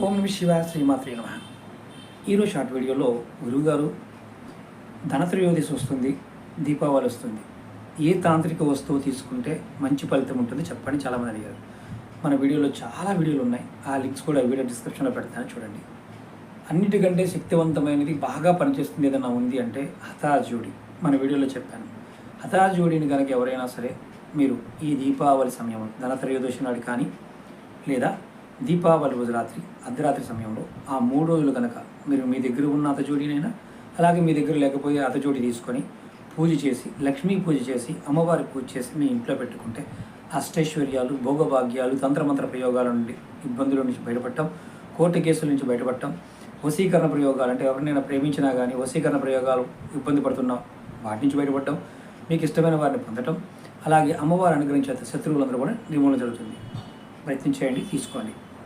ఓం నమ శివాయ శ్రీమాత్రే నమ. ఈరోజు షార్ట్ వీడియోలో గురువుగారు ధనత్రయోదశి వస్తుంది, దీపావళి వస్తుంది, ఏ తాంత్రిక వస్తువు తీసుకుంటే మంచి ఫలితం ఉంటుంది చెప్పండి చాలామంది అడిగారు. మన వీడియోలో చాలా వీడియోలు ఉన్నాయి, ఆ లింక్స్ కూడా వీడియో డిస్క్రిప్షన్లో పెడతాను చూడండి. అన్నిటికంటే శక్తివంతమైనది బాగా పనిచేస్తుంది ఏదైనా ఉంది అంటే హఠాజోడి. మన వీడియోలో చెప్పాను. హఠాజోడిని కనుక ఎవరైనా సరే మీరు ఈ దీపావళి సమయంలో ధనత్రయోదశి నాడు కానీ లేదా దీపావళి రోజు రాత్రి అర్ధరాత్రి సమయంలో ఆ 3 రోజులు కనుక మీరు మీ దగ్గర ఉన్న అతజోడినైనా అలాగే మీ దగ్గర లేకపోతే అతజోడి తీసుకొని పూజ చేసి లక్ష్మీ పూజ చేసి అమ్మవారి పూజ చేసి మీ ఇంట్లో పెట్టుకుంటే అష్టైశ్వర్యాలు, భోగభాగ్యాలు, తంత్రమంత్ర ప్రయోగాల నుండి ఇబ్బందుల నుంచి బయటపడటం, కోర్టు కేసుల నుంచి బయటపడటం, వశీకరణ ప్రయోగాలు అంటే ఎవరినైనా ప్రేమించినా కానీ వశీకరణ ప్రయోగాలు ఇబ్బంది పడుతున్నాం వాటి నుంచి బయటపడటం, మీకు ఇష్టమైన వారిని పొందటం, అలాగే అమ్మవారు అనుగ్రహించే శత్రువులందరూ కూడా నిర్మూలన జరుగుతుంది. ప్రయత్నం చేయండి, తీసుకోండి.